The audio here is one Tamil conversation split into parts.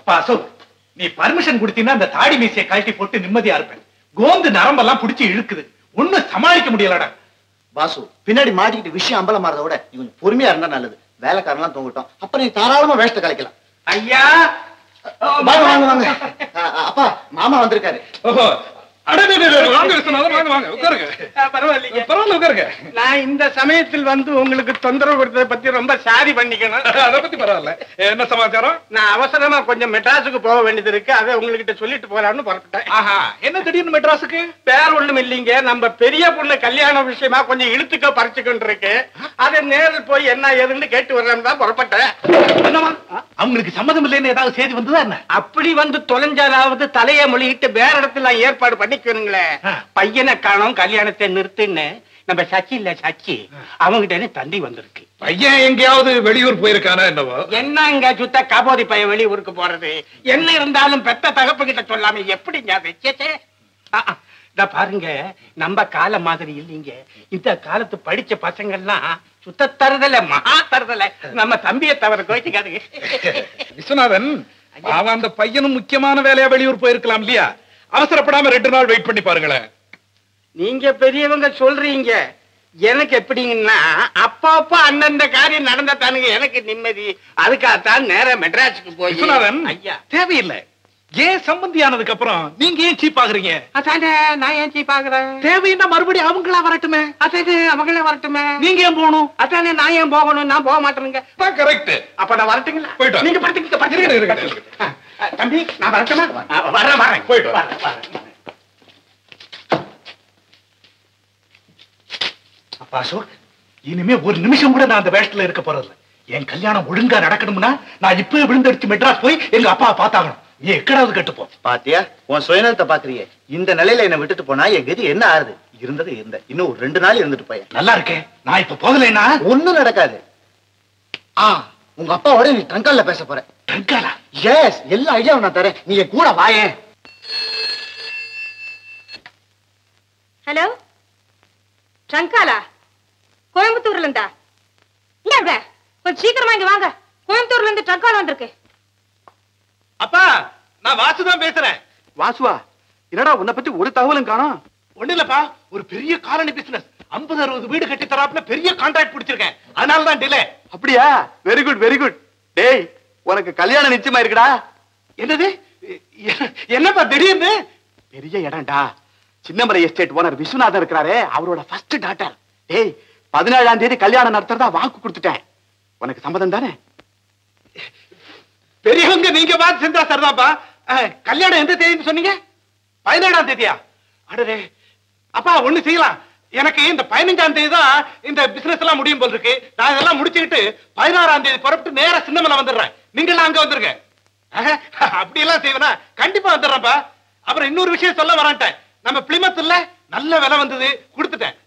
அப்பா அசோக், நீ பர்மிஷன் கொடுத்தீங்கன்னா அந்த தாடி மீசையை கழட்டி போட்டு நிம்மதியா இருப்பேன். கோந்து நரம்பெல்லாம் பிடிச்சி இழுக்குது, ஒண்ணும் சமாளிக்க முடியலடா. பாசு, பின்னாடி மாட்டிக்கிட்டு விஷயம் அம்பலம் மாறத விட நீ கொஞ்சம் பொறுமையா இருந்தா நல்லது. வேலைக்காரன்லாம் தூங்கிட்டோம், அப்ப நீ தாராளமா வேஷத்தை கலைக்கலாம். ஐயா வாங்க வாங்க வாங்க. அப்பா மாமா வந்திருக்காரு. நான் இந்த சமயத்தில் வந்து உங்களுக்கு தொந்தரவு கொடுத்ததை பத்தி ரொம்ப சாரி பண்ணிக்கணும். அதை பத்தி பரவாயில்ல. என்ன சமாச்சாரம்? நான் அவசரமா கொஞ்சம் மெட்ராஸுக்கு போக வேண்டியது இருக்கு, அதை உங்ககிட்ட சொல்லிட்டு போலான்னு புறப்பட்டேன். என்ன திடீர்னு மெட்ராஸுக்கு? வேற ஒண்ணும் இல்லைங்க, நம்ம பெரிய பொண்ணு கல்யாண விஷயமா கொஞ்சம் இழுத்துக்க பறிச்சுக்கிட்டு இருக்கு. அதை நேரில் போய் என்ன ஏதுன்னு கேட்டு வர்றேன்னு தான் புறப்பட்டேன். என்னவா அவங்களுக்கு சம்மதம் இல்லைன்னு ஏதாவது செய்தி வந்ததா என்ன? அப்படி வந்து தொலைஞ்சாலாவது தலையை மொழிகிட்டு வேற இடத்துல ஏற்பாடு பண்ணிக்கணுங்களே. பையனை காணோம், கல்யாணத்தை நிறுத்துன்னு நம்ம சச்சி இல்ல சச்சி அவங்கிட்ட தந்தி வந்திருக்கு. பையன் எங்கேயாவது வெளியூர் போயிருக்கானா என்னவோ? என்னங்க சுத்த கபோதி பையன் வெளியூருக்கு போறது? என்ன இருந்தாலும் பெத்த தகப்பு கிட்ட சொல்லாம எப்படிங்க வச்சே? பாருங்க, நம்ம கால மாதிரி இல்லைங்க. இந்த காலத்து படிச்ச பசங்க எல்லாம் சுத்த தருதல, மகா தருதல. நம்ம தம்பியை தவிர கோச்சிக்காதுங்க. விஸ்வநாதன், அவன் அந்த பையனும் முக்கியமான வேலையா வெளியூர் போயிருக்கலாம் இல்லையா? அவசரப்படாம 2 நாள் வெயிட் பண்ணி பாருங்களேன். நீங்க பெரியவங்க சொல்றீங்க, எனக்கு எப்படிங்கன்னா அப்பா அப்பா அந்தந்த காரியம் நடந்தா தானுங்க எனக்கு நிம்மதி. அதுக்காகத்தான் நேரம் மெட்ராஸுக்கு போய். விஸ்வநாதன், ஐயா தேவையில்லை. ஏன் சம்பந்தியானதுக்கு அப்புறம் நீங்க ஏன் சீப் ஆகுறீங்க? அதானே நான் ஏன் சீப் ஆகுறேன்? தேவைன்னா மறுபடியும் அவங்களா வரட்டுமே. அதானே அவங்களே வரட்டுமே. நீங்க ஏன் போகணும்? அதானே நான் ஏன் போகணும்? நான் போக மாட்டேங்க. கரெக்ட். அப்ப நான் வரட்டுங்களா? போயிட்டு நீங்க படுத்துங்க. தம்பி நான் வரட்டுமா? வரேன். போயிட்டு அப்பா அசோக், இனிமே ஒரு நிமிஷம் கூட நான் அந்த வேஷத்துல இருக்க போறதில்ல. என் கல்யாணம் ஒழுங்கா நடக்கணும்னா நான் இப்பவே விழுந்தடிச்சு மெட்ராஸ் போய் எங்க அப்பா பார்த்தாகணும். நீ எக்கடாவது கட்டுப்போ. பாத்தியா, உன் சுயநலத்தை பாக்குறியே. இந்த நிலையில என்ன விட்டுட்டு போனா என் கதி என்ன ஆறுது? இருந்தது இருந்த இன்னும் ஒரு 2 நாள் இருந்துட்டு போயேன். நல்லா இருக்கேன். நான் இப்ப போகலைன்னா ஒண்ணும் நடக்காது. உங்க அப்பாவோட நீ ட்ரங்கால பேச போற. ட்ரங்காலா? எஸ், எல்லா ஐடியாவும் நான் தரேன், நீ கூட வாயேன். ஹலோ, ட்ரங்காலா? கோயம்புத்தூர்ல இருந்தா? இங்க கொஞ்சம் சீக்கிரமா இங்க வாங்க. கோயம்புத்தூர்ல இருந்து ட்ரங்காலா வந்திருக்கு. அப்பா, நான் வாசுதான் பேசுறேன். வாசுவா, என்னடா உன்னை பத்தி ஒரு தகவலும் காணோம்? ஒண்ணு இல்லப்பா, ஒரு பெரிய காலனி பிசினஸ் 50-60 வீடு கட்டி தராப்புல பெரிய கான்ட்ராக்ட் பிடிச்சிருக்கேன். அதனாலதான் டிலே. அப்படியா? Very good very good. டேய், உனக்கு கல்யாணம் நிச்சயமா இருக்குடா. என்னது? என்னப்பா திடீர்னு? பெரிய இடம்டா. சின்னமலை எஸ்டேட் ஓனர் விஸ்வநாதன் இருக்கிறாரே, அவரோட ஃபர்ஸ்ட் டாட்டர். டேய், 17ஆம் தேதி கல்யாணம் நடத்துறதா வாக்கு கொடுத்துட்டேன். உனக்கு சம்மதம் தானே? பெரியவங்க நீங்க பார்த்து செஞ்சா சரிதான்ப்பா. கல்யாணம் எந்த தேதின்னு சொன்னீங்க? 17ஆம் தேதியா? அடரே அப்பா, ஒண்ணு செய்யலாம். எனக்கு இந்த 15ஆம் தேதி தான் இந்த பிசினஸ் எல்லாம் முடியும் போல் இருக்கு. நான் இதெல்லாம் முடிச்சுக்கிட்டு 16ஆம் தேதி புறப்பட்டு நேரா சின்னமலை வந்துடுறேன். நீங்க எல்லாம் அங்க வந்துருங்க. அப்படி எல்லாம் செய்வேனா? கண்டிப்பா வந்துடுறேன்ப்பா. அப்புறம் இன்னொரு விஷயம் சொல்ல வரேன்ட்டேன். நம்ம பிளிமத்துல நல்ல விலை வந்தது, கொடுத்துட்டேன்.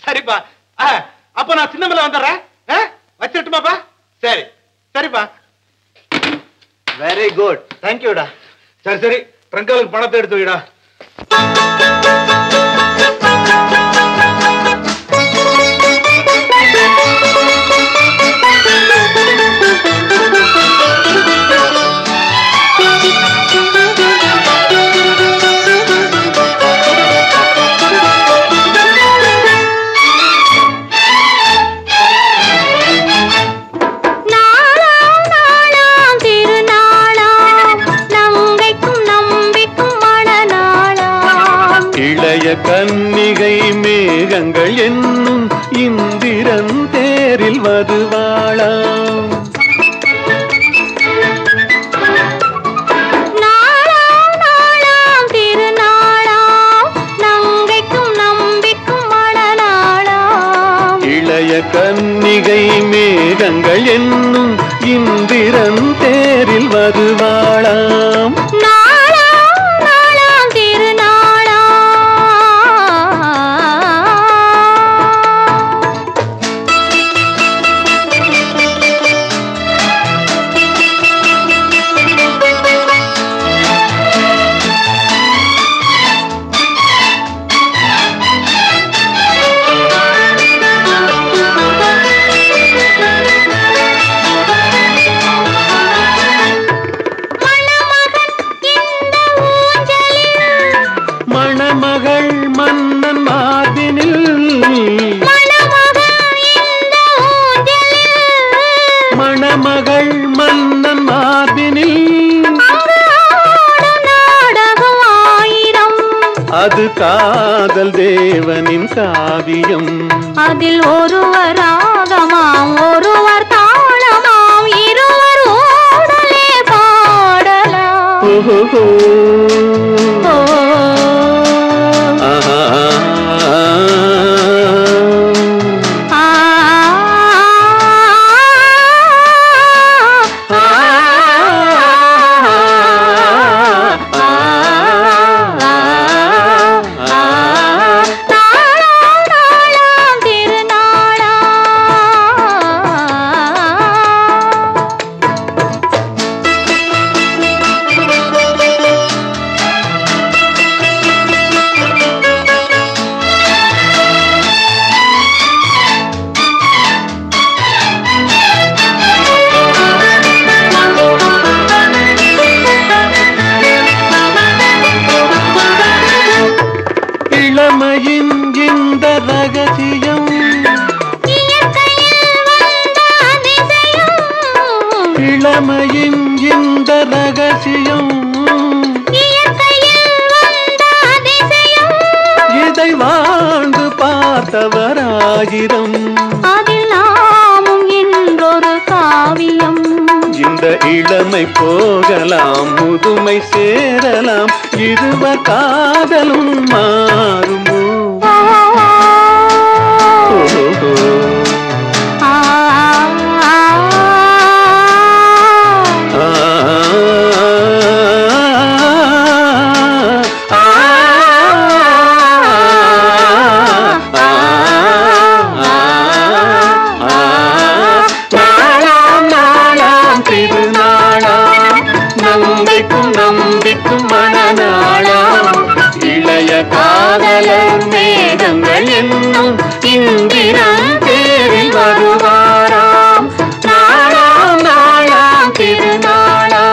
சரிப்பா, அப்ப நான் சின்னமலை வந்துடுறேன். வச்சிட்டுமாப்பா? சரி சரிப்பா. வெரி குட், தேங்க்யூடா. சரி சரி, ட்ரங்காலுக்கு பணத்தை எடுத்து வைடா. கன்னிகை மேகங்கள் என்னும் இந்திரன் தேரில் மதுவாளாம். இளைய கன்னிகை மேகங்கள் என்னும் இந்திரன் தேரில் மதுவாளாம். மண் அது காதல் தேவனின் காவியம். அதில் ஒருவர் ராகமாம் ஒருவர் தாளமாம் இருவர் ஓடலே பாடலாம். ஓஹோ ஆஹா இளமையின் இந்த ரகசியம் இதை வாழ்ந்து பார்த்தவராயிரம் அதில் நாமும் இன்றொரு காவியம். இந்த இளமை போகலாம் முதுமை சேரலாம் இருவர் காதலும் மாறுமோ. ஓஹோ நம்பிக்கும் மனநாளாம் இளைய காதலர் மேகங்கள் என்னும் இந்திரன் தேரில் வருவாராம். நாளாம் நாளாம் திருநாளா.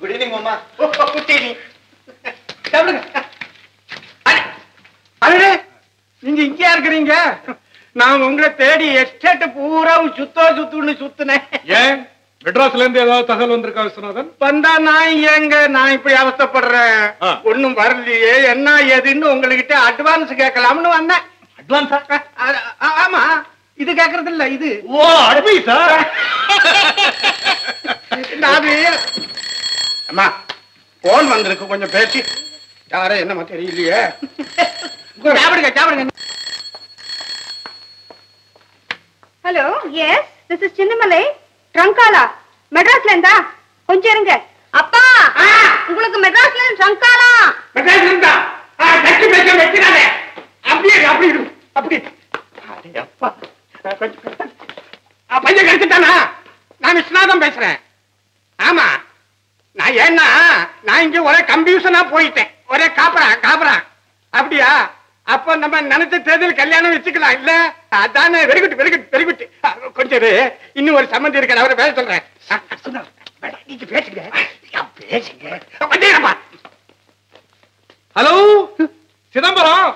குட் ஈவினிங் மாமா. நீங்க இங்கயா இருக்கிறீங்க? நான் உங்களை தேடி எஸ்டேட் பூரா சுத்துன்னு சுத்துனேன். ஏன் மெட்ராஸ்ல இருந்து ஏதாவது தகவல் வந்திருக்கா விஸ்வநாதன்? வந்தா நான் இப்படி அவஸ்தைப்படுறேன். ஒண்ணும் வரலையே, என்ன ஏதுன்னு உங்ககிட்ட அட்வான்ஸ் கேட்கலாம்னு வந்தேன். அட்வான்ஸா? ஆமா, இது கேக்குறது இல்ல, இது. ஓ அட்வைஸா? அம்மா போன் வந்திருக்கு, கொஞ்சம் பேசி. யாரே என்னமா தெரியலையே. சாப்பிடுங்க. Hello, yes, this is Chinnamalai, ட்ரங்காலா. மெட்ராஸ்ல இருந்தா கொஞ்சம் இருங்க. அப்பா, உங்களுக்கு மெட்ராஸ்ல இருந்து ட்ரங்காலா. மெட்ராஸ்ல இருந்தா கட்டி பேச வைக்கிறானே. அப்படியே அப்படி. அப்பா பையன் கிடைச்சிட்டானா? நான் விஸ்வநாதன் பேசுறேன். ஆமா, நான் ஏன்னா நான் இங்க ஒரே கன்ஃபியூஷனா போயிட்டேன். ஒரே காப்பரா. அப்படியா? அப்ப நம்ம நினைச்ச தேர்தல் கல்யாணம் வச்சுக்கலாம் இல்ல? அதானே. Very good. கொஞ்சம் இன்னும் ஒரு சம்பந்தி இருக்க, அவரை பேச சொல்றேன். நீங்க பேசுங்க. ஹலோ சிதம்பரம்.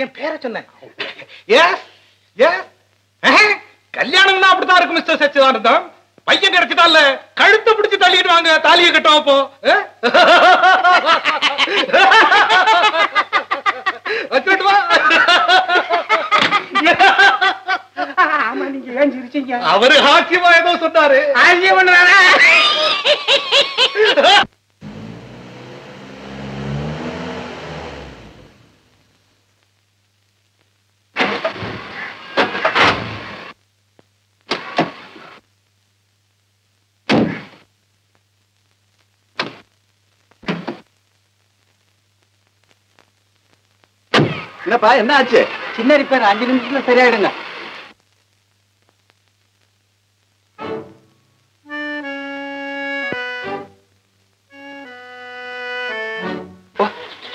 என் பேரை சொன்னேன். கல்யாணம்னா அப்படித்தான் இருக்கு மிஸ்டர் சச்சிதானந்தம். பையன் கிடைச்சிட்டால கழுத்தை பிடிச்சு தள்ளிடுவாங்க, தாலியை கட்டும். அப்போ ஆமா, நீங்க ஏன் சிரிச்சீங்க? அவரு ஹாக்கியமா ஏதோ சொன்னாரு. என்னப்பா என்ன ஆச்சு? சின்ன ரிப்பேர், 5 நிமிஷத்துல சரியாயிடுங்க.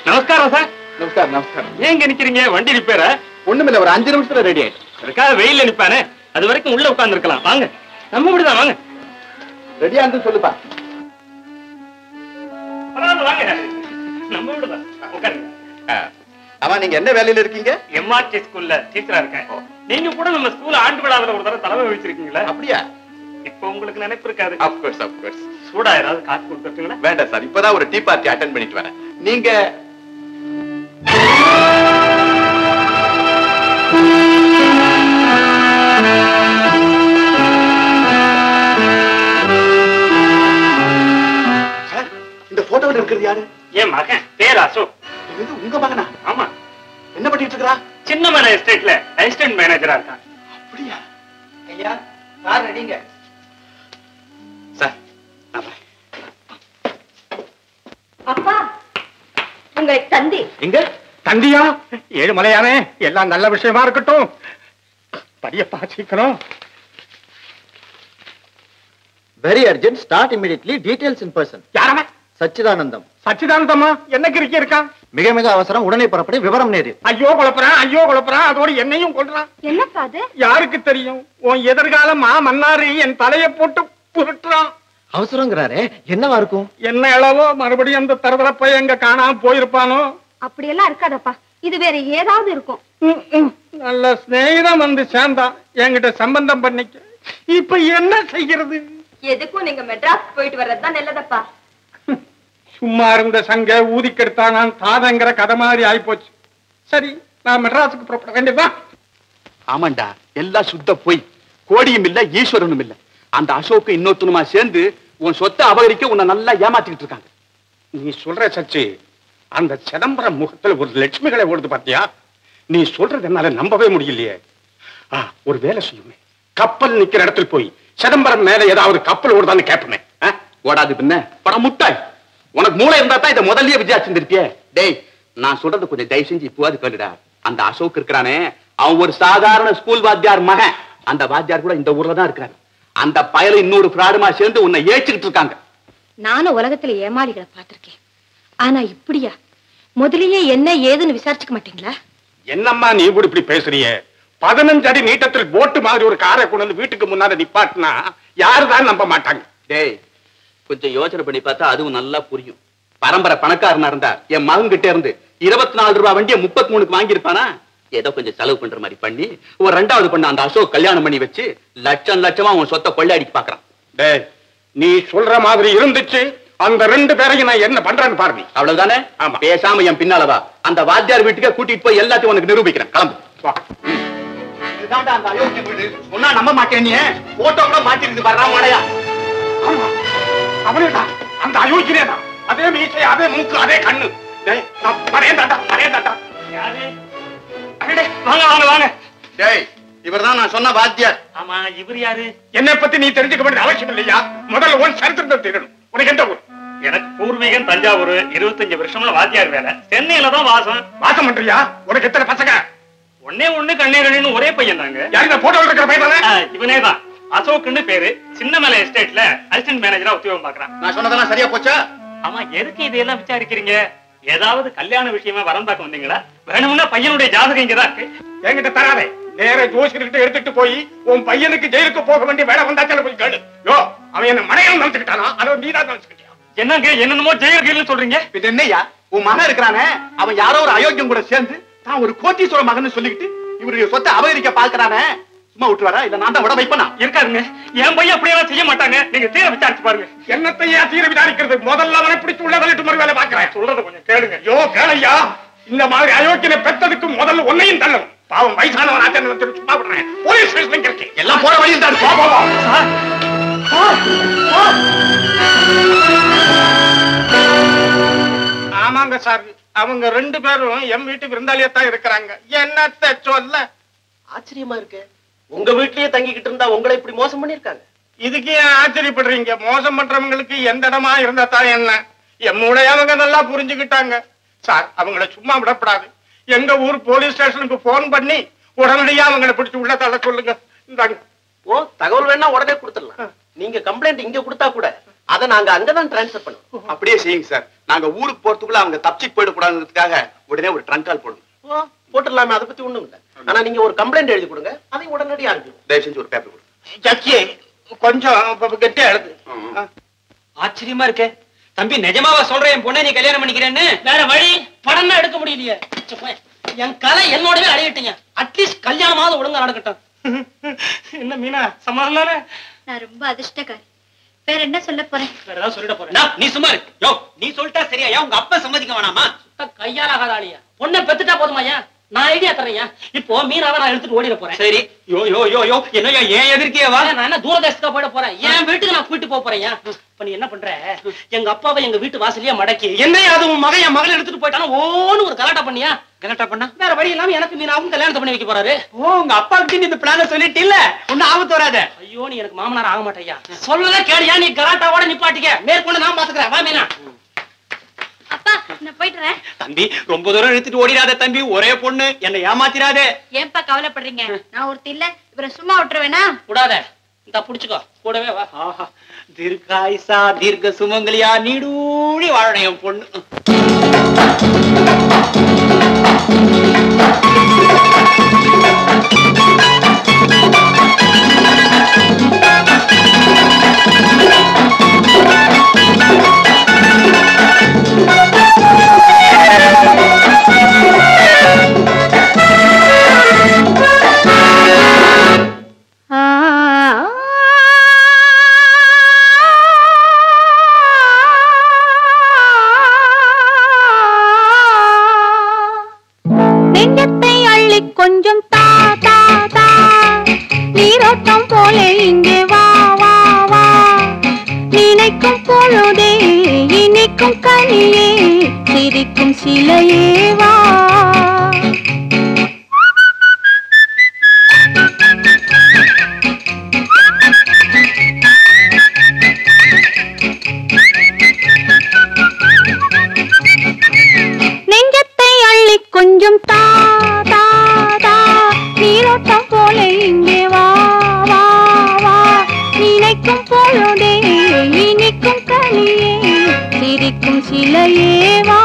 நமஸ்காரம் சார். நமஸ்காரம். ஏங்க நிக்கிறீங்க? வண்டி ரிப்பேரா? ஒண்ணுமில்ல, ஒரு 5 நிமிஷத்துல ரெடி ஆயிடும். அதுக்காக வெயில்ல நிப்பானே, அது வரைக்கும் உள்ள உட்கார்ந்து இருக்கலாம். வாங்க, நம்ம முடிதான். வாங்க, ரெடியா இருந்து சொல்லுப்பா. வாங்க, நம்ம விடுதான். உட்காருங்க. ஆமா, நீங்க என்ன வேலையில இருக்கீங்க? எம்ஆர்டி ஸ்கூல்ல டீச்சரா இருக்கேன். நீங்க கூட நம்ம ஸ்கூல் ஆண்டு விழாவில் ஒரு தடவை தலைமை வச்சிருக்கீங்களா? அப்படியா? இப்ப உங்களுக்கு நினைப்பு இருக்காது. Of course of course. சூடா ஏதாவது காசு கொடுத்துருக்கீங்களா? வேண்டாம் சார், இப்பதான் ஒரு டீ பார்ட்டி அட்டென்ட் பண்ணிட்டு வரேன். நீங்க சார், இந்த போட்டோவில் இருக்கிறது யாரு? என் மகன் பேர் அசோக். இது உங்க மகனா? ஆமா. என்ன பண்ணிட்டு இருக்கா? சின்னமலை எஸ்டேட்ல அசிஸ்டன்ட் மேனேஜரா இருக்கான். அப்படியா? ஐயா கார் ரெடிங்க. சார், அப்பா உங்களை தந்தி. எங்க தந்தியா? ஏழுமலையானே, எல்லாம் நல்ல விஷயமா இருக்கட்டும். படியப்பா சீக்கிரம். Very urgent, start immediately, details in person. யாரவன்? சச்சிதானந்தம். சச்சிதானந்தமா? என்ன கிறுக்கி இருக்கான்? மிக மிக அவசரம், உடனே புறப்படி, விவரம் நேரு. ஐயோ குழப்பறான், அதோட என்னையும் கொள்றான். என்னப்பா அது? யாருக்கு தெரியும்? உன் எதிர்காலமா மன்னாரு என் தலையை போட்டு புரட்டுறான். அவசரங்கிறாரே, என்னவா இருக்கும்? என்ன அளவோ மறுபடியும் அந்த தரதரப்பை எங்க காணாம போயிருப்பானோ? அப்படியெல்லாம் இருக்காதப்பா, இது வேற ஏதாவது இருக்கும். நல்ல சிநேகிதம் வந்து சேர்ந்தான், என்கிட்ட சம்பந்தம் பண்ணிக்க. இப்ப என்ன செய்கிறது? எதுக்கும் நீங்க மெட்ராஸ் போயிட்டு வர்றதுதான் நல்லதப்பா. சும்மா இருந்த சங்க ஊதிக்கெடுத்தான் தாதங்கிற கதை மாதிரி ஆயிப்போச்சு. சரி, நான் மெட்ராஸுக்கு புறப்பட வேண்டியதுதான். ஆமாண்டா, எல்லாம் சுத்த போய். கோடியும் இல்ல, ஈஸ்வரனும் இல்ல. அந்த அசோக்கு இன்னொருத்தனுமா சேர்ந்து உன் சொத்தை அபகரிக்க உன்னை நல்லா ஏமாத்திக்கிட்டு இருக்காங்க. நீ சொல்ற சச்சி, அந்த சிதம்பரம் முகத்துல ஒரு லட்சுமிகளை ஓடுது பாத்தியா? நீ சொல்றது என்னால நம்பவே முடியலையே. ஒரு வேலை செய்யுமே, கப்பல் நிக்கிற இடத்துல போய் சிதம்பரம் மேல ஏதாவது கப்பல் ஓடுதான்னு கேட்பேன். ஓடாது பின்ன படம் முட்டாய். உனக்கு மூளை இருந்தா தான் இதை முதல்லயே விஜயாச்சிருந்திருப்பியே. டேய், நான் சொல்றது கொஞ்சம் தயவு செஞ்சு இப்போது கேளுடா. அந்த அசோக் இருக்கிறானே, அவன் ஒரு சாதாரண ஸ்கூல் வாத்தியார் மகன். அந்த வாத்தியார் கூட இந்த ஊர்ல தான் இருக்கிறாரு. அந்த பயல இன்னொரு பிராடுமா சேர்ந்து உன்னை ஏச்சுக்கிட்டு இருக்காங்க. நானும் உலகத்துல ஏமாளிகளை பார்த்திருக்கேன். ஆனா இப்படியா? முதலியே என்ன ஏதுன்னு விசாரிச்சுக்க மாட்டீங்களா? என்னம்மா நீ கூட இப்படி பேசுறியே? 15 அடி நீட்டத்தில் போட்டு மாதிரி ஒரு காரை கொண்டு வந்து வீட்டுக்கு முன்னால நிப்பாட்டினா யாருதான் நம்ப மாட்டாங்க. டேய், கொஞ்சம் யோசனை பண்ணி பார்த்தா அதுவும் நல்லா புரியும். பரம்பரை பணக்காரனா இருந்தா என் மகன் கிட்ட இருந்து 24 ரூபாய் வண்டியை 33க்கு வாங்கியிருப்பானா? ஏதோ கொஞ்சம் செலவு பண்ற மாதிரி பண்ணி ஒரு 2வது பண்ண அந்த அசோக் கல்யாணம் பண்ணி வச்சு லட்சமா உன் சொத்தை கொள்ளையடிக்க பாக்குறான். டேய், நீ சொல்ற மாதிரி இருந்துச்சு. அந்த 2 பேரையும் நான் என்ன பண்றேன்னு பாருங்க. அவ்வளவுதானே? ஆமா. பேசாம என் பின்னாலவா அந்த வாத்தியார் வீட்டுக்கு கூட்டிட்டு போய் எல்லாத்தையும் உனக்கு நிரூபிக்கிறேன். கிளம்பு. இதுதான்டா அந்த அயோக்கிய வீடு. சொன்னா நம்ப மாட்டேன். நீ போட்டோ கூட மாட்டிருக்கு பாரு மாடையா. அவனேடா, அந்த அயோக்கியனேதான். அதே மீசை, அதே மூக்கு, அதே கண்ணு. டேய், நான் வரேன்டா. யாரு? அடடே, வாங்க. டேய், இவர்தான் நான் சொன்ன வாத்தியார். ஆமா, இவர் யாரு? என்னை பத்தி நீ தெரிஞ்சுக்க வேண்டிய அவசியம் இல்லையா? முதல்ல உன் சரித்திரத்தை தெரியணும். உனக்கு எந்த ஊர்? எனக்கு பூர்வீகம் தஞ்சாவூர். 25 வருஷமா வாத்தியார் வேலை. சென்னையில தான் வாசம். வாசம் பண்றியா? உனக்கு எத்தனை பசங்க? ஒண்ணே கண்ணே கண்ணு ஒரே பையன் தாங்க. யாரு இந்த போட்டோல இருக்கிற பையன்? இவனேதான், அசோக்னு பேரு. சின்னமலை எஸ்டேட்ல அசிஸ்டன்ட் மேனேஜரா உத்தியோகம் பாக்குறான். நான் சொன்னதெல்லாம் சரியா போச்சா? ஆமா, எதுக்கு இதெல்லாம் விசாரிக்கிறீங்க? ஏதாவது கல்யாண விஷயமா வரம் பார்க்க வந்தீங்களா? வேணும்னா பையனுடைய ஜாதகம் இங்கதான் இருக்கு. என்கிட்ட தராதே. நேர ஜோசியர்கிட்ட எடுத்துட்டு போய் உன் பையனுக்கு ஜெயிலுக்கு போக வேண்டிய வேலை வந்தாச்சால போய் கேளு. யோ, அவன் என்ன மனையில நினைச்சுக்கிட்டானா? அதை நீதான் நினைச்சுக்கிட்டியா? என்னங்க என்னென்னமோ ஜெயிலுக்கு சொல்றீங்க? இது என்னையா? உன் மகன் இருக்கிறானே, அவன் யாரோ ஒரு அயோக்கியம் கூட சேர்ந்து தான் ஒரு கோட்டீஸ்வர மகன் சொல்லிக்கிட்டு இவருடைய சொத்தை அபகரிக்க பார்க்கிறானே. சும்மா விட்டுவாரா? இல்ல நான் தான் விட வைப்பனா? இருக்காருங்க, என் பையன் அப்படியெல்லாம் செய்ய மாட்டாங்க. நீங்க தீர விசாரிச்சு பாருங்க. என்னத்தையா தீர விசாரிக்கிறது? முதல்ல அவனை பிடிச்சு உள்ள தள்ளிட்டு மாதிரி வேலை பாக்குறேன். சொல்றத கொஞ்சம் கேளுங்க. யோ கேளையா, இந்த மாதிரி அயோக்கியனை பெற்றதுக்கு முதல்ல உன்னையும் தள்ளும். பாவம் வயசானவன் ஆச்சரியம் சும்மா விடுறேன். போலீஸ் ஸ்டேஷன் இருக்கேன். எல்லாம் போற வழியும் தான். ஆமாங்க சார், அவங்க 2 பேரும் எம் வீட்டு விருந்தாளியத்தான் இருக்கிறாங்க. என்னத்த சொல்ல? ஆச்சரியமா இருக்கு. உங்க வீட்லயே தங்கிக்கிட்டு இருந்தா உங்களை இப்படி மோசம் பண்ணிருக்காங்க. இதுக்கு ஏன் ஆச்சரியப்படுறீங்க? மோசம் பண்றவங்களுக்கு எந்த இடமா இருந்தா தான் என்ன? எம்முடைய அவங்க நல்லா புரிஞ்சுக்கிட்டாங்க சார். அவங்கள சும்மா விடப்படாது. எங்க ஊர் போலீஸ் ஸ்டேஷனுக்கு போன் பண்ணி உடனடியா அவங்களை பிடிச்சு உள்ள தள்ள சொல்லுங்க. இந்தாங்க. ஓ, தகவல் வேணா உடனே கொடுத்துடலாம். நீங்க கம்ப்ளைண்ட் இங்க கொடுத்தா கூட அதை நாங்க அங்கதான் டிரான்ஸ்ஃபர் பண்ணுவோம். அப்படியே செய்யுங்க சார். நாங்க ஊருக்கு போறதுக்குள்ள அவங்க தப்பிச்சு போயிடக்கூடாதுக்காக உடனே ஒரு ட்ரங்க் கால் போடுங்க. போட்டுடலாமே, அதை பத்தி ஒண்ணும் இல்ல. ஆனா நீங்க ஒரு கம்ப்ளைண்ட் எழுதி கொடுங்க, அதை உடனடியா அனுப்பிடுவோம். தயவு செஞ்சு ஒரு பேப்பர் கொடுங்க. ஜட்ஜி கொஞ்சம் கெட்டியா எழுது. ஆச்சரியமா இருக்கே தம்பி. நிஜமாவா சொல்றேன் என் பொண்ணை நீ கல்யாணம் பண்ணிக்கிறேன்னு? வேற வழி படம் தான் எடுக்க முடியலையே. என் கலை என்னோடவே அடையிட்டீங்க. அட்லீஸ்ட் கல்யாணமாவது ஒழுங்கா நடக்கட்டும். என்ன மீனா சமாதான? நான் ரொம்ப அதிர்ஷ்டக்காரி. வேற என்ன சொல்ல போறேன்? வேற ஏதாவது சொல்லிட போறேன். நீ சும்மா இரு. யோ நீ சொல்லிட்டா சரியா? உங்க அப்பா சம்மதிக்க வேணாமா? கையாலாகாதாளியா? பொண்ணை பெத்துட்டா போதுமாயா? நான் ஐடியா தரேன். இப்போ மீனாவை நான் எடுத்துட்டு ஓடிட போறேன். சரி. யோ யோ யோ யோ என்னையா ஏன் எதிர்க்கே வா? நான் என்ன தூரதேசத்துக்கு போயிட போறேன். என் வீட்டுக்கு நான் கூட்டிட்டு போக போறேன். இப்ப நீ என்ன பண்ற? எங்க அப்பாவை எங்க வீட்டு வாசலையே மடக்கி என்னையா அது உன் மகன் என் மகளை எடுத்துட்டு போயிட்டாலும் ஓன்னு ஒரு கலாட்டா பண்ணியா? கலாட்டா பண்ணா வேற வழி இல்லாம எனக்கு மீனாவும் கல்யாணத்தை பண்ணி வைக்க போறாரு. ஓ உங்க அப்பா கிட்ட இந்த பிளான சொல்லிட்டு இல்ல ஒன்னும் ஆபத்து வராத. ஐயோ நீ எனக்கு மாமனார் ஆக மாட்டேயா? சொல்லல கேளியா? நீ கலாட்டாவோட நிப்பாட்டிக்க. மேற்கொண்டு நான் பாத்துக்கிறேன். வா மீனா. அப்பா நான் போயிட்டுறேன். தம்பி ரொம்ப தூரம் இழுத்துட்டு ஓடிடாத தம்பி. ஒரே பொண்ணு என்னை ஏமாத்திராதே. ஏன்பா கவலைப்படுறீங்க? நான் ஒருத்தி இல்ல. இவரை சும்மா விட்டுருவேனா? விடாத. இந்த புடிச்சுக்கோ. கூடவே வா. ஆஹா தீர்காயுசா தீர்க்க சுமங்கலியா நீடூழி வாழணும் என் பொண்ணு. கொஞ்சம் தா தா தா நீரோட்டம் போல இங்கே வா வா வா நினைக்கும் பொழுதே இனிக்கும் கனியே சிரிக்கும் சிலையே வா நெஞ்சத்தை அள்ளி கொஞ்சம் தா தா தா நீரோட்டம் போல இங்கே வா வா வா நினைக்கும் பொழுதே இனிக்கும் கனியே சிரிக்கும் சிலையே வா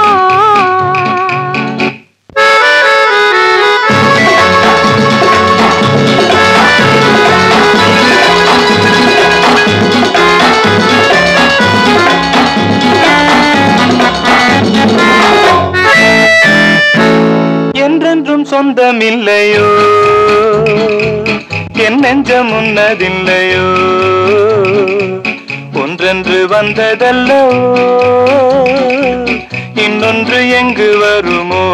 என்றென்றும் சொந்தமில்லையோ என் நெஞ்சம் உன்னதில்லையோ ஒன்றென்று வந்ததல்லோ இன்னொன்று எங்கு வருமோ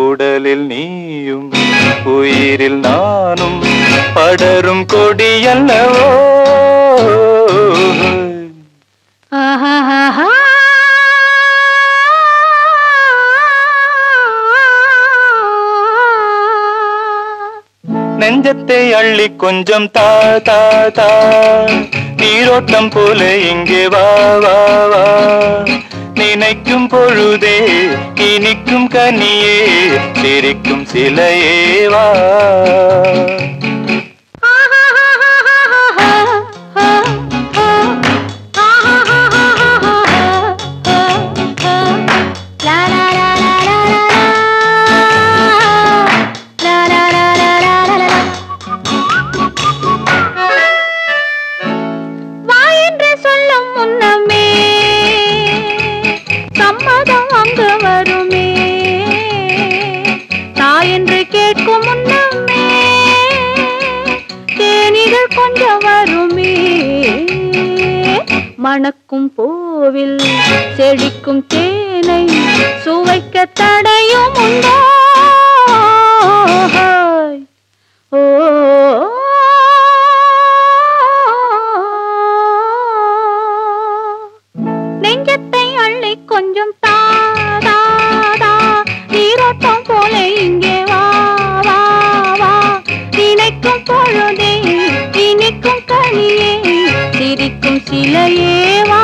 உடலில் நீயும் உயிரில் நானும் படரும் கொடியல்லவோ ஆஹா நெஞ்சத்தை அள்ளி கொஞ்சம் தா தா தா நீரோட்டம் போல இங்கே வா வா வா நினைக்கும் பொழுதே இனிக்கும் கனியே சிரிக்கும் சிலையே வா மணக்கும் பூவில் செழிக்கும் தேனை சுவைக்க தடையும் உண்டோ ஓ நெஞ்சத்தை அள்ளி கொஞ்சம் தா தா தா நீரோட்டம் போல இங்கே வா வா வா நினைக்கும் பொழுதே இனிக்கும் கனியே சிரிக்கும் சிலையே வா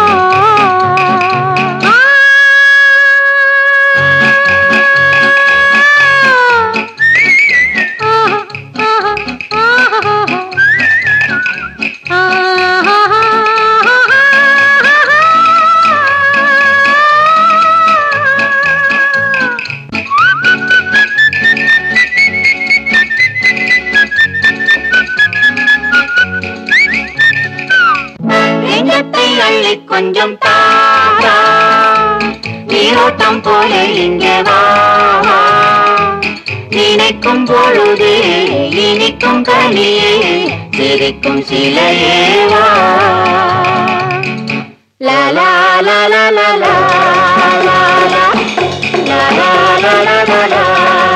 கொஞ்சம் தாரா நீரோட்டம் போல இங்கே வா நினைக்கும் பொழுதே இனிக்கும் கனியே சிரிக்கும் சிலையேவா லா லா லா லா லா லா லா லா லா லா லா லா லா லா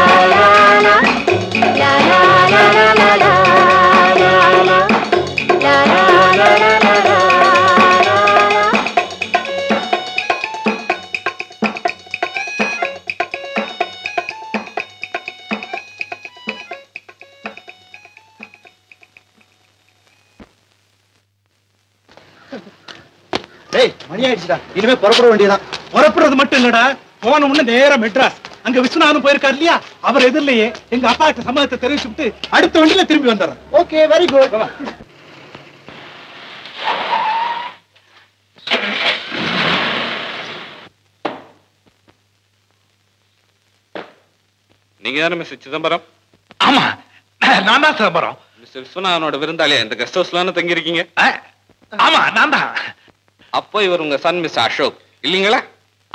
மணி ஆயிடுச்சுடா, இனிமே புறப்பட வேண்டியதான். புறப்படுறது மட்டும் இல்லடா, போன உடனே நேரா மெட்ராஸ். அங்க விஸ்வநாதன் போயிருக்காரு இல்லையா, அவர் எதிரிலேயே எங்க அப்பா கிட்ட சம்மதத்தை தெரிவிச்சுட்டு அடுத்த வண்டியில திரும்பி வந்துடுறேன். Okay, very good. நீங்க தானே மிஸ்டர் சிதம்பரம்? ஆமா, நான் தான் சிதம்பரம். மிஸ்டர் விஸ்வநாதனோட விருந்தாளியா இந்த கெஸ்ட் ஹவுஸ்ல தங்கி இருக்கீங்க? ஆமா, நான் தான். அப்போ இவர் உங்க சன் மிஸ்டர் அசோக் இல்லீங்களா?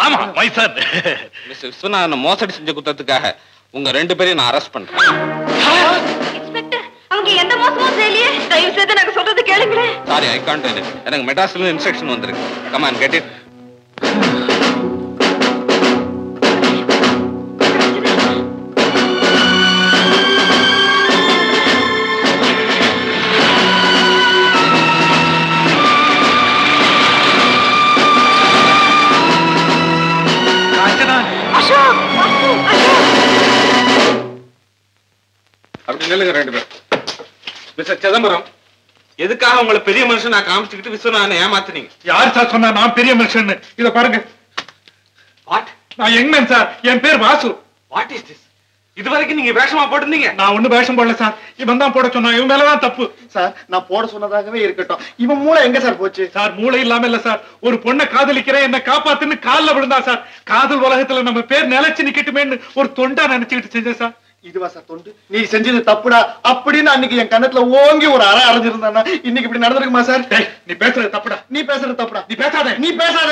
ஆமா, மை சன். மிஸ்டர் விஸ்வநாதன் மோசடி செஞ்ச குற்றத்துக்காக உங்க 2 பேரையும் நான் அரெஸ்ட் பண்றேன். இன்ஸ்பெக்டர், அவங்க எந்த மோசமும் செய்யலையே. தயவு செய்து நாங்க சொல்றது கேளுங்களேன். Sorry, I can't. எனக்கு மெட்ராஸ்ல இருந்து இன்ஸ்ட்ரக்ஷன் வந்திருக்கு. Come on, get it. அப்படி நில்லுங்க 2 பேர். மிஸ்டர் சிதம்பரம், எதுக்காக உங்களை பெரிய மனுஷன் நான் காமிச்சுக்கிட்டு விஸ்வநாதனை ஏமாத்துனீங்க? யார் சார் சொன்னா நான் பெரிய மனுஷன்? இத பாருங்க. வாட்? நான் யங் மேன் சார். என் பேர் வாசு. What is this? இதுவரைக்கும் நீங்க வேஷமா போட்டிருந்தீங்க. நான் ஒண்ணு வேஷம் போடல சார். இவன் தான் போட சொன்னா. இவன் மேலதான் தப்பு சார். நான் போட சொன்னதாகவே இருக்கட்டும். இவன் மூளை எங்க சார் போச்சு? சார், மூளை இல்லாம இல்ல சார். ஒரு பொண்ணை காதலிக்கிறேன், என்ன காப்பாத்துன்னு காலில் விழுந்தா சார். காதல் உலகத்துல நம்ம பேர் நிலைச்சு நிக்கட்டுமேன்னு ஒரு தொண்டா நினைச்சுக்கிட்டு செஞ்சேன் சார். இதுவா சார் தொண்டு? நீ செஞ்சது தப்புடா அப்படின்னு அன்னைக்கு என் கண்ணத்துல ஓங்கி ஒரு அறை அரைஞ்சிருந்தானா இன்னைக்கு இப்படி நடந்திருக்குமா சார்? நீ பேசுறது தப்புடா. நீ பேசுறது தப்புடா. நீ பேசாத. நீ பேசாத.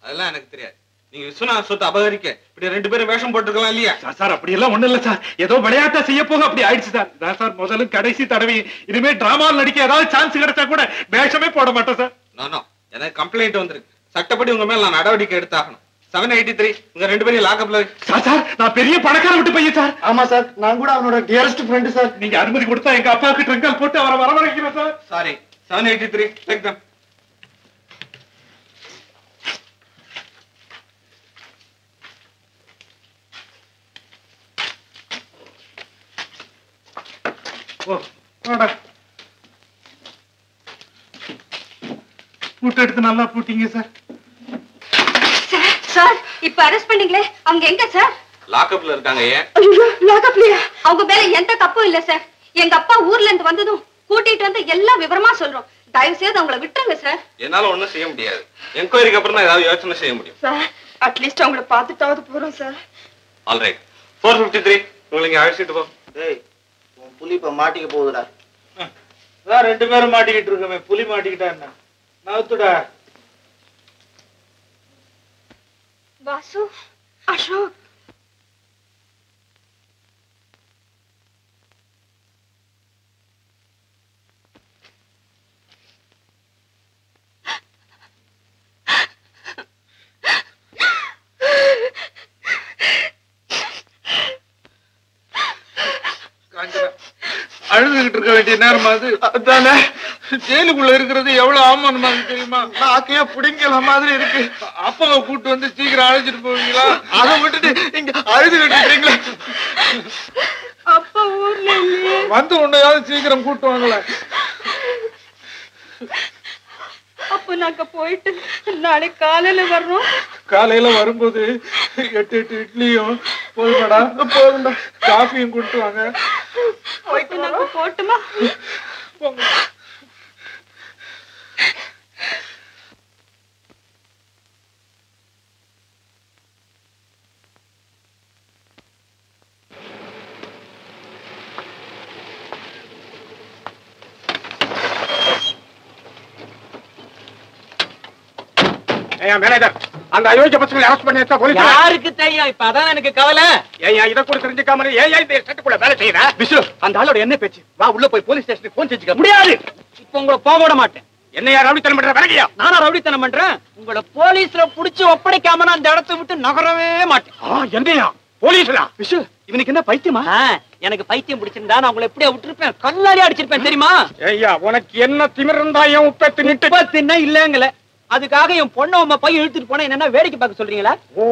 அதெல்லாம் எனக்கு தெரியாது. நீங்க விஸ்வநாதன் சொத்து அபகரிக்க இப்படி 2 பேரும் வேஷம் போட்டுருக்கலாம் இல்லையா? சார், அப்படி எல்லாம் ஒண்ணு இல்ல சார். ஏதோ விளையாட்டா செய்ய போக அப்படி ஆயிடுச்சு சார். இதான் சார் முதலும் கடைசி தடவை. இனிமே டிராமாவில் நடிக்க ஏதாவது சான்ஸ் கிடைச்சா கூட வேஷமே போட மாட்டேன் சார். நோ, எனக்கு கம்ப்ளைண்ட் வந்திருக்கு. சட்டப்படி உங்க மேல நான் நடவடிக்கை எடுத்தாகணும். 783 உங்க 2 பேரையும் லாக்அப்ல. சார், நான் பெரிய பணக்கார விட்டு பையன் சார். ஆமா சார், நான் கூட அவனோட டியரஸ்ட் ஃப்ரெண்ட் சார். நீங்க அனுமதி கொடுத்தா எங்க அப்பாவுக்கு ட்ரங்கால் போட்டு அவரை வரவழைக்கிறேன் சார். Sorry, 783 take them. பூட்டு எடுத்து நல்லா பூட்டிங்க சார். சார், இப்ப அரெஸ்ட் பண்ணீங்களே, அவங்க எங்க சார்? லாக்அப்ல இருக்காங்க. ஏன்? லாக்அப்லயா? அவங்க மேல எந்த தப்பும் இல்ல சார். எங்க அப்பா ஊர்ல இருந்து வந்ததும் கூட்டிட்டு வந்து எல்லா விவரமா சொல்றோம். தயவு செய்து அவங்கள விட்டுருங்க சார். என்னால ஒண்ணும் செய்ய முடியாது. என்கொயரிக்கு அப்புறம் தான் ஏதாவது யோசனை செய்ய முடியும். சார், அட்லீஸ்ட் அவங்கள பார்த்துட்டாவது போறோம் சார். ஆல்ரைட், 453 உங்களை இங்க அழைச்சிட்டு போ. டேய், உன் புலி இப்ப மாட்டிக்க போகுதுடா. 2 பேரும் மாட்டிக்கிட்டு இருக்கமே, புலி மாட்டிக்கிட்டா என்ன? நவுத்துடா. வாசு, அசோக், அழுதுகிட்டு இருக்க வேண்டிய நேரம் அது. அதானே, ஜெயிலுக்குள்ள இருக்கிறது எவ்வளவு அவமானமா இருக்கு தெரியுமா? நாக்கையா புடிங்கல மாதிரி இருக்கு. அப்பாவை கூட்டு வந்து சீக்கிரம் அழைச்சிட்டு போவீங்களா? அதை விட்டுட்டு இங்க அழுதுகிட்டு இருக்கீங்களா? அப்பா ஊர்ல இல்லையே. வந்து உன்னையாவது சீக்கிரம் கூட்டு வாங்கல. அப்ப நாங்க போயிட்டு நாளைக்கு காலையில வர்றோம். காலையில வரும்போது 8 இட்லியும் போதுமாடா? போதும்டா. காஃபியும் கூட்டு வாங்க. போயிட்டு நாங்க போட்டுமா? போங்க. மேனேஜர், அந்த அயோக்கிய பசங்களை அரெஸ்ட் பண்ணி வச்சா போலீஸ் யாருக்கு தெரியும்? இப்ப அதான் எனக்கு கவலை. ஏயா இத கூட தெரிஞ்சுக்காம ஏயா இந்த செட்டுக்குள்ள வேலை செய்யற? விஷ்ணு, அந்த ஆளோட என்ன பேச்சு? வா உள்ள போய் போலீஸ் ஸ்டேஷனுக்கு போன் செஞ்சுக்க. முடியாது. இப்ப உங்களை போக விட மாட்டேன். என்னையா ரவுடித்தனம் பண்ற? விலகியா? நானா ரவுடித்தனம் பண்றேன்? உங்களை போலீஸ்ல புடிச்சு ஒப்படைக்காம நான் அந்த இடத்தை விட்டு நகரவே மாட்டேன். என்னையா போலீஸ்ல? விஷ்ணு, இவனுக்கு என்ன பைத்தியமா? எனக்கு பைத்தியம் பிடிச்சிருந்தா நான் உங்களை எப்படியா விட்டுருப்பேன்? கல்லாலே அடிச்சிருப்பேன் தெரியுமா? ஐயா உனக்கு என்ன திமிர் இருந்தா என் உப்பை நிட்டு இல்லங்கல. அதுக்காக என் பொண்ணை உங்க பையன் இழுத்துட்டு போனா என்னன்னா வேடிக்கை பார்க்க சொல்றீங்களா? ஓ,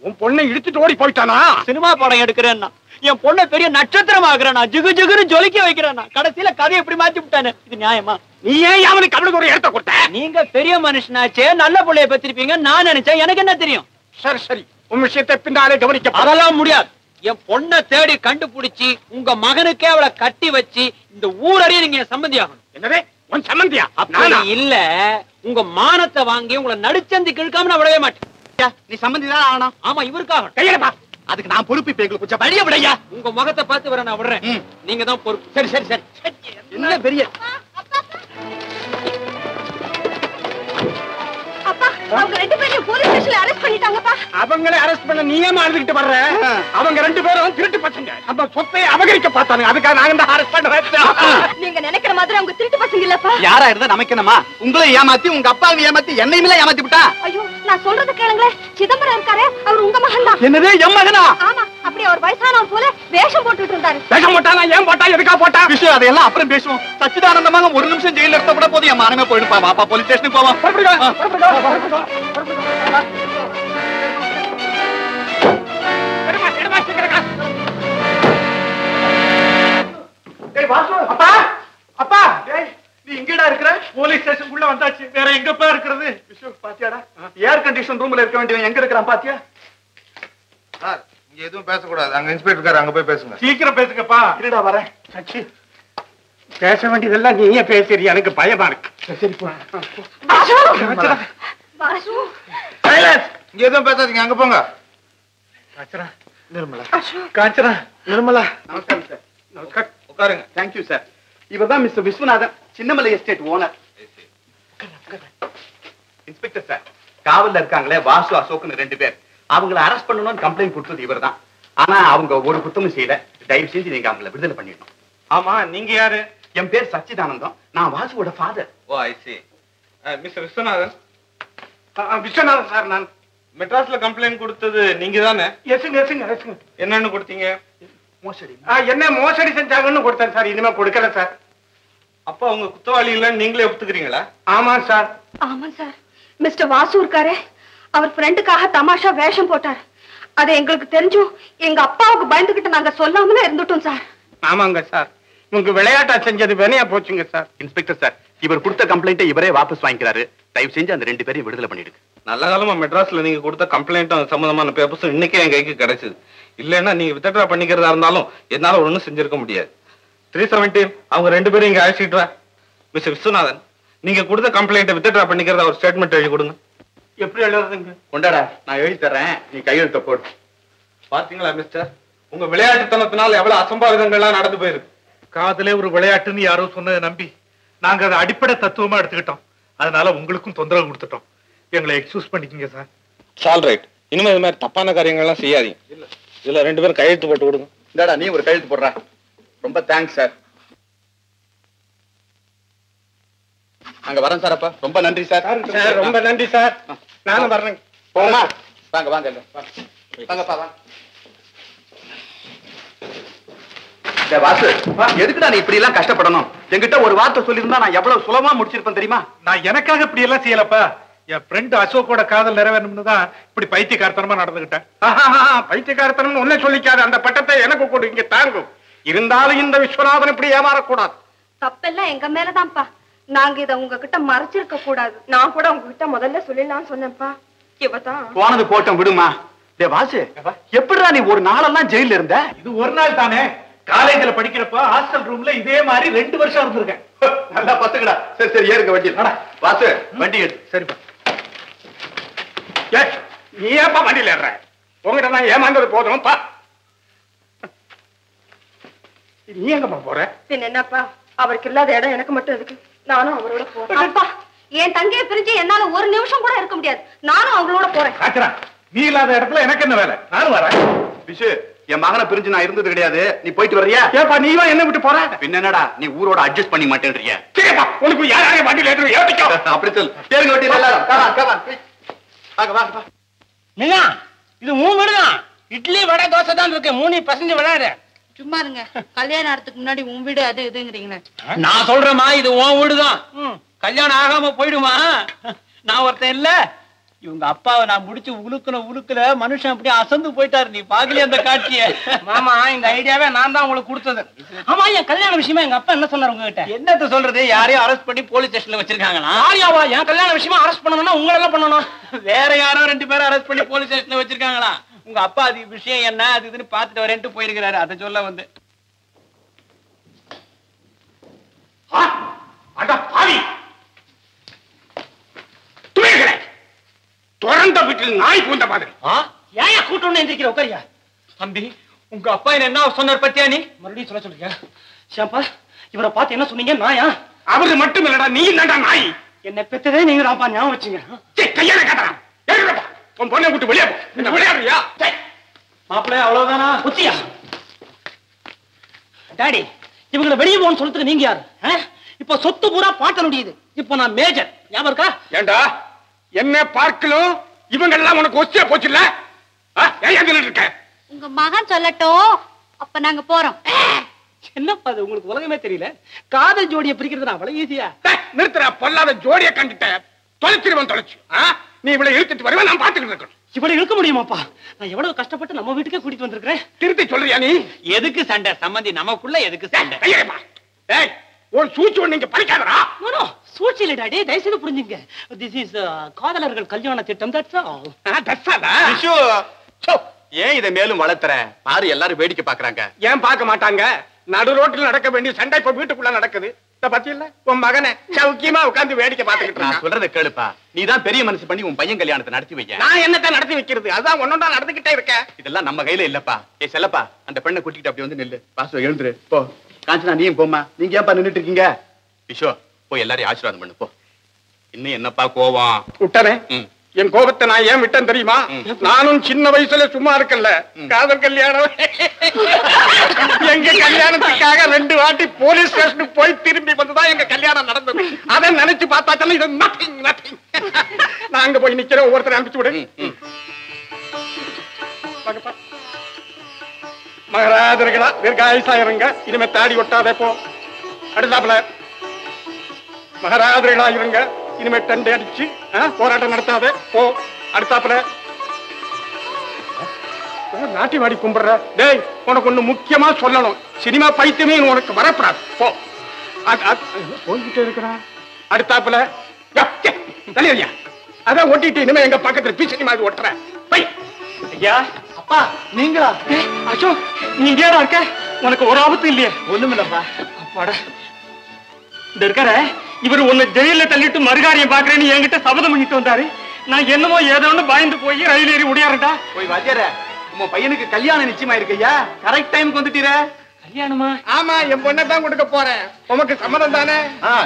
உன் பொண்ணை இழுத்துட்டு ஓடி போயிட்டானா? சினிமா படம் எடுக்கிறேன்னா என் பொண்ணை பெரிய நட்சத்திரம் ஆகுறேன்னா, ஜிகு ஜிகுன்னு ஜொலிக்க வைக்கிறேன்னா, கடைசியில கதையை எப்படி மாத்தி விட்டானு. இது நியாயமா? நீ ஏன் அவனுக்கு அவனுக்கு ஒரு இடத்த கொடுத்த? நீங்க பெரிய மனுஷனாச்சே, நல்ல பிள்ளைய பெற்றிருப்பீங்க நான் நினைச்சேன். எனக்கு என்ன தெரியும்? சரி சரி, உன் விஷயத்தை பின்னாலே கவனிக்க. அதெல்லாம் முடியாது. என் பொண்ணை தேடி கண்டுபிடிச்சி உங்க மகனுக்கே அவளை கட்டி வச்சு இந்த ஊரறிய நீங்க சம்பந்தி ஆகணும். என்னவே உன் சம்பந்தியா? அப்படி இல்ல, உங்க மானத்தை வாங்கி உங்களை நடுச்சந்தி கிழக்காம நான் விடவே மாட்டேன். நீ சம்பந்தி தான் ஆகணும். ஆமா, இவருக்காக. கையிலப்பா, அதுக்கு நான் பொறுப்பு. இப்ப எங்களுக்கு கொஞ்சம் வழிய விடையா? உங்க முகத்தை பார்த்து வர நான் விடுறேன். நீங்க தான் பொறுப்பு. சரி சரி சரி. என்ன பெரிய அப்பா, அவங்க 2 பேரையும் போலீஸ் ஸ்டேஷன்ல அரெஸ்ட் பண்ணிட்டாங்கப்பா. அவங்களே அரெஸ்ட் பண்ண நீ ஏன் அழுதுகிட்டு வர்ற? அவங்க 2 பேரும் திருட்டு பசங்க. நம்ம சொத்தை அபகரிக்க பார்த்தாங்க. அதுக்காக நாங்க தான் அரெஸ்ட் பண்ண வச்சோம். நீங்க நினைக்கிற மாதிரி அவங்க திருட்டு பசங்க இல்லப்பா. யாரா இருந்தா நமக்கு என்னமா? உங்களை ஏமாத்தி உங்க அப்பாவை ஏமாத்தி என்னையுமே ஏமாத்தி விட்டா. ஐயோ, நான் சொல்றத கேளுங்களேன். சிதம்பரம் இருக்காரே, அவர் உங்க மகன் தான். என்னது, என் மகனா? ஆமா, அப்படி அவர் வயசானவன் போல வேஷம் போட்டுட்டு இருந்தாரு. வேஷம் போட்டானா? ஏன் போட்டா? எதுக்கா போட்டா? விஷயம் அதையெல்லாம் அப்புறம் பேசுவோம். சச்சிதானந்தமாக ஒரு நிமிஷம் ஜெயில இருக்க கூட போது என் மானமே போயிடுப்பா. வாப்பா போலீஸ் ஸ்டேஷனுக்கு போவோம். அப்பா அப்பா, நீ இங்கடா இருக்கிற? போலீஸ் ஸ்டேஷனுக்குள்ள வந்தாச்சு. வேற எங்கப்பா இருக்கிறது? பாத்தியாடா, ஏர் கண்டிஷன் ரூம்ல இருக்க வேண்டியவன் எங்க இருக்கிறான் பாத்தியா? சார், இங்க எதுவும் பேசக்கூடாது. அங்க இன்ஸ்பெக்டர் இருக்காரு, அங்க போய் பேசுங்க. சீக்கிரம் பேசுங்கப்பா. இருடா வரேன். சச்சி, பேச வேண்டியதெல்லாம் நீ ஏன் பேசுறீ? எனக்கு பயமா இருக்கு. சரி போ. இங்க எதுவும் பேசாதீங்க, அங்க போங்க. நிர்மலா, காஞ்சனா, நிர்மலா. நமஸ்காரம் சார். நமஸ்காரம். உட்காருங்க. Thank you sir. இவர்தான் mister Viswanathan, Chinnamalai estate owner. Inspector sir, காவல்ல இருக்காங்களே வாசு அசோக்னு 2 பேர், அவங்களை அரெஸ்ட் பண்ணணும்னு கம்ப்ளைண்ட் கொடுத்தது இவர்தான். ஆனா அவங்க ஒரு குற்றமும் செய்யல. தயவு செஞ்சு நீங்க அவங்களை விடுதலை பண்ணிடணும். ஆமா, நீங்க யாரு? என் பேர் சச்சிதானந்தம். நான் வாசுவோட father. Oh, I see. Mister Viswanathan. Viswanathan sir, நான் மெட்ராஸ்ல கம்ப்ளைண்ட் கொடுத்தது நீங்க தானே? எசுங்க எசுங்க எசுங்க. என்னன்னு கொடுத்தீங்க? மோசடி. என்ன மோசடி செஞ்சாங்கன்னு கொடுத்தேன் சார். இனிமே கொடுக்கல சார். அப்ப அவங்க குற்றவாளி இல்லைன்னு நீங்களே ஒத்துக்கிறீங்களா? ஆமா சார். ஆமா சார், மிஸ்டர் வாசு இருக்காரே, அவர் ஃப்ரெண்டுக்காக தமாஷா வேஷம் போட்டார். அது எங்களுக்கு தெரிஞ்சும் எங்க அப்பாவுக்கு பயந்துகிட்டு நாங்க சொல்லாமலே இருந்துட்டோம் சார். ஆமாங்க சார், உங்க விளையாட்டா செஞ்சது வேணையா போச்சுங்க சார். இன்ஸ்பெக்டர் சார், இவர் கொடுத்த கம்ப்ளைண்ட்டை இவரே வாபஸ் வாங்கிக்கிறாரு. தயவு செஞ்சு அந்த 2 பேரையும் விடுதலை பண்ணிடுங்க. நல்ல காலமா மெட்ராஸ்ல நீங்க கொடுத்த கம்ப்ளைண்ட்டும் சம்பந்தமான பேப்பர்ஸும் இன்னைக்கே என் கைக்கு கிடைச்சது. இல்லைன்னா நீங்க வித்ட்ரா பண்ணிக்கிறதா இருந்தாலும் என்னால ஒண்ணும் செஞ்சிருக்க முடியாது. 317 அவங்க 2 பேரும் இங்க அழைச்சிட்டு. மிஸ்டர் விஸ்வநாதன், நீங்க கொடுத்த கம்ப்ளைண்ட்டை வித்ட்ரா பண்ணிக்கிறதா ஒரு ஸ்டேட்மெண்ட் எழுதி கொடுங்க. எப்படி எழுதுறதுங்க? கொண்டாடா, நான் எழுதி தர்றேன், நீ கையெழுத்த போடு. பாத்தீங்களா மிஸ்டர், உங்க விளையாட்டுத்தனத்தினால எவ்வளவு அசம்பாவிதங்கள்லாம் நடந்து போயிருக்கு. காதலே ஒரு விளையாட்டுன்னு யாரோ சொன்னதை நம்பி நாங்க அதை அடிப்படை தத்துவமா எடுத்துக்கிட்டோம். அதனால உங்களுக்கும் தொந்தரவு கொடுத்துட்டோம். எங்களை எக்ஸ்கியூஸ் பண்ணிக்கங்க சார். ஆல் ரைட், இனிமே இது மாதிரி தப்பான காரியங்கள்லாம் செய்யாதீங்க. இதுல 2 பேரும் கையெழுத்து போட்டு கொடுங்க. இந்தாடா, நீ ஒரு கையெழுத்து போடுற. ரொம்ப தேங்க்ஸ் சார். அங்க வரேன் சார். அப்ப ரொம்ப நன்றி சார். ரொம்ப நன்றி சார். நானும் வர்றேன். போமா, வாங்க வாங்க வாங்கப்பா வாங்க. வாசு, எதுக்குடா நீ இப்படி எல்லாம் கஷ்டப்படணும்? என்கிட்ட ஒரு வார்த்தை சொல்லியிருந்தா நான் எவ்வளவு சுலபமா முடிச்சிருப்பேன் தெரியுமா? நான் எனக்காக இப்படி எல்லாம் செய்யலப்பா. என் ஃப்ரெண்ட் அசோக்கோட காதல் நிறைவேறணும்னு தான் இப்படி பைத்தியக்காரத்தனமா நடந்துகிட்டேன். பைத்தியக்காரத்தனம் ஒன்னும் சொல்லிக்காது. அந்த பட்டத்தை எனக்கு கொடு, இங்க தாங்கும். இருந்தாலும் இந்த விஸ்வநாதன் இப்படி ஏமாறக்கூடாது. தப்பெல்லாம் எங்க மேலதான்ப்பா. நாங்க இத உங்ககிட்ட மறைச்சிருக்க கூடாது. நான் கூட உங்ககிட்ட முதல்ல சொல்லலாம்னு சொன்னேன்ப்பா. இவதான் போனது போட்டோம், விடுமா. டே வாசு, எப்படிடா நீ ஒரு நாளெல்லாம் ஜெயில இருந்த? இது ஒரு நாள் தானே. காலேஜ்ல படிக்கிறப்ப ஹாஸ்டல் ரூம்ல இதே மாதிரி 2 வருஷம் இருந்திருக்கேன். நல்லா பத்துக்கடா. சரி சரி, ஏறுங்க வண்டி. வாசு, வண்டி எடு. சரிப்பா. நீ ஏப்பா வண்டியில ஏற? உங்ககிட்ட நான் ஏமாந்தது போதும்பா. நீ எங்கப்பா போற? பின் என்னப்பா, அவருக்கு இல்லாத இடம் எனக்கு மட்டும் இருக்கு. நானும் அவரோட போறேன். அப்பா, என் தங்கையை பிரிஞ்சு என்னால ஒரு நிமிஷம் கூட இருக்க முடியாது. நானும் அவங்களோட போறேன். நீ இல்லாத இடத்துல எனக்கு என்ன வேலை? நானும் வரேன். விஷு, என் மகனை பிரிஞ்சு நான் இருந்தது கிடையாது. நீ போயிட்டு வர்றியா? ஏப்பா நீ என்ன விட்டு போற? என்னடா நீ ஊரோட அட்ஜஸ்ட் பண்ணி மாட்டேன்றியா? சரிப்பா, உனக்கு யாராவது வண்டியில ஏற்றி ஏத்திக்கோ. அப்படி சொல்லு. தேர்வு வண்டியில எல்லாரும் மீனா, இது 3 வீடுதான். இட்லி வடை தோசை தான் இருக்கு. 3 பசங்க விளையாடு. சும்மா இருங்க. கல்யாணம் ஆகிறதுக்கு முன்னாடி உன் வீடு அது இதுங்கிறீங்களே. நான் சொல்றேமா, இது உன் வீடுதான். கல்யாணம் ஆகாம போயிடுமா? நான் ஒருத்தன் இல்ல. இவங்க அப்பாவை நான் முடிச்சு உழுக்குல மனுஷன் அப்படி அசந்து போயிட்டாரு. நீ பாக்கலையே அந்த காட்சிய? மாமா, இந்த ஐடியாவே நான் தான் உங்களுக்கு கொடுத்தது. ஆமா, என் கல்யாண விஷயமா எங்க அப்பா என்ன சொன்னாரு உங்ககிட்ட? என்னத்த சொல்றது? யாரையும் அரெஸ்ட் பண்ணி போலீஸ் ஸ்டேஷன்ல வச்சிருக்காங்களா? யாரையாவா? என் கல்யாண விஷயமா அரெஸ்ட் பண்ணணும்னா உங்களை எல்லாம் பண்ணணும். வேற யாரோ 2 பேரும் அரெஸ்ட் பண்ணி போலீஸ் ஸ்டேஷன்ல வச்சிருக்காங்களா? உங்க அப்பா அது விஷயம் என்ன அது இதுன்னு பாத்துட்டு வரேன்ட்டு போயிருக்கிறாரு. அதை சொல்ல வந்து திறந்த வீட்டில் நாய் பூந்த மாதிரி. ஏன் கூட்டணும் எந்திரிக்கிற? உட்காரியா தம்பி. உங்க அப்பா என்ன சொன்னார் பத்தியா? நீ மறுபடியும் சொல்ல சொல்றியா? ஷாம்பா, இவரை பார்த்து என்ன சொன்னீங்க? நாயா? அவரு மட்டும் இல்லடா, நீ என்னடா நாய். என்ன பெத்ததே நீங்க ராப்பா, ஞாபகம் வச்சுங்க. கையால கட்டுறான். உன் பொண்ணை விட்டு வெளியே போ. என்ன விளையாடுறியா? மாப்பிள்ளை அவ்வளவுதானா? புத்தியா டாடி, இவங்களை வெளியே போன்னு சொல்றதுக்கு நீங்க யாரு? இப்ப சொத்து பூரா பாட்டனுடையது. இப்ப நான் மேஜர். ஞாபகம் இருக்கா? ஏண்டா என்ன பார்க்கலும் இவங்க எல்லாம் உனக்கு ஒச்சே போச்சு இல்ல? இருக்க உங்க மகன் சொல்லட்டும், அப்ப நாங்க போறோம். என்னப்பா அது, உங்களுக்கு உலகமே தெரியல? காதல் ஜோடியை பிரிக்கிறது அவ்வளவு ஈஸியா? நிறுத்துற, பொல்லாத ஜோடியை கண்டுட்ட. தொலைச்சிருவன் தொலைச்சு. நீ இவளை இழுத்துட்டு வருவ, நான் பாத்துக்கிட்டு இருக்கணும். இவ்வளவு இழுக்க முடியுமாப்பா? நான் எவ்வளவு கஷ்டப்பட்டு நம்ம வீட்டுக்கே கூட்டிட்டு வந்திருக்கிறேன். திருத்தி சொல்றியா நீ? எதுக்கு சண்டை? சம்பந்தி நமக்குள்ள எதுக்கு சண்டை? ஒரு சூழ்ச்சி நீங்க பறிக்காதரா? சூழ்ச்சி இல்ல டாடி, தயவுசெய்து புரிஞ்சுங்க. திஸ் இஸ் காதலர்கள் கல்யாண திட்டம். ஏன் இதை மேலும் வளர்த்துற? பாரு, எல்லாரும் வேடிக்கை பாக்குறாங்க. ஏன் பார்க்க மாட்டாங்க? நடு ரோட்டில் நடக்க வேண்டிய சண்டை இப்ப வீட்டுக்குள்ள நடக்குது. பத்தி இல்ல, உன் மகனை சௌக்கியமா உட்கார்ந்து வேடிக்கை பார்த்துக்கிட்டு நான் சொல்றதை கேளுப்பா. நீதான் பெரிய மனசு பண்ணி உன் பையன் கல்யாணத்தை நடத்தி வைக்க. நான் என்னத்தான் நடத்தி வைக்கிறது? அதான் ஒன்னொன்னா நடந்துகிட்டே இருக்கேன். இதெல்லாம் நம்ம கையில இல்லப்பா. செல்லப்பா, அந்த பெண்ணை கூட்டிட்டு அப்படி வந்து நில்லு. பாசு எழுந்துரு போ. காஞ்சனா, நீயும் போமா. நீங்க ஏன்பா நின்னுட்டு இருக்கீங்க? விஷோ, போய் எல்லாரையும் ஆசீர்வாதம் பண்ணு போ. இன்னும் என்னப்பா கோவம்? விட்டனே. என் கோபத்தை நான் ஏன் விட்டேன் தெரியுமா? நானும் சின்ன வயசுல சும்மா இருக்கல. காதல் கல்யாணம். எங்க கல்யாணத்துக்காக 2 வாட்டி போலீஸ் ஸ்டேஷனுக்கு போய் திரும்பி வந்துதான் எங்க கல்யாணம் நடந்தது. அதை நினைச்சு பார்த்தாச்சல இது நத்திங் நத்திங். நான் அங்க போய் நிக்கிறேன். ஒவ்வொருத்தரை அனுப்பிச்சு விடு. மகராஜர்களா, தீர்காயுசா இருங்க. இனிமே தாடி ஒட்டாதே போ. அடுத்தாப்புல மகராஜர்களா இருங்க. இனிமே டண்டை அடிச்சு போராட்டம் நடத்தாதே போ. அடுத்தாப்புல நாட்டிவாடி கும்பிடுற. டேய், உனக்கு ஒண்ணு முக்கியமா சொல்லணும். சினிமா பைத்தியமே உனக்கு வரப்படாது. போ. போய்கிட்டே இருக்கிறா. அடுத்தாப்புல தலையா, அதான் ஒட்டிட்டு இனிமே எங்க பக்கத்துல பி சினிமா ஒட்டுற. ஐயா, அப்பா நீங்களா? அசோக், நீ ஏடா இருக்க? உனக்கு ஒரு ஆபத்து இல்லையே? ஒண்ணுமில்லப்பா. அப்பாடா, இந்த இருக்கார இவர் உன்னை ஜெயில தள்ளிட்டு மறுகாரியம் பாக்குறேன்னு என்கிட்ட சபதம் பண்ணிட்டு வந்தாரு. நான் என்னமோ ஏதோன்னு பயந்து போய் ரயில் ஏறி முடியாருடா. போய் வாத்தியார, உங்க பையனுக்கு கல்யாணம் நிச்சயமா இருக்கையா? கரெக்ட் டைமுக்கு வந்துட்டீர. கல்யாணமா? ஆமா, என் பொண்ணை தான் கொடுக்க போறேன். உமக்கு சம்மதம் தானே?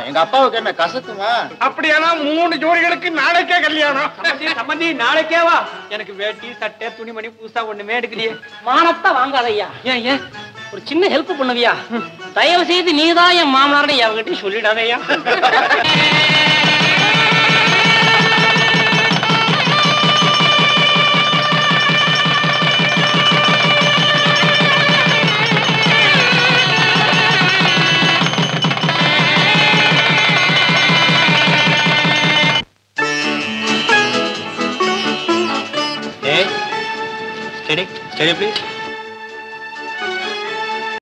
எங்க அப்பாவுக்கு என்ன கசக்குமா? அப்படியானா 3 ஜோடிகளுக்கு நாளைக்கே கல்யாணம். சம்பந்தி, நாளைக்கே வா. எனக்கு வேட்டி சட்டை துணிமணி புதுசா ஒண்ணுமே எடுக்கலையே. மானத்தை வாங்காதையா. ஏன் ஒரு சின்ன ஹெல்ப் பண்ணுவியா? தயவு செய்து நீதான் என் மாமனார்னு என்கிட்ட சொல்லிடாதையா. Steady, please.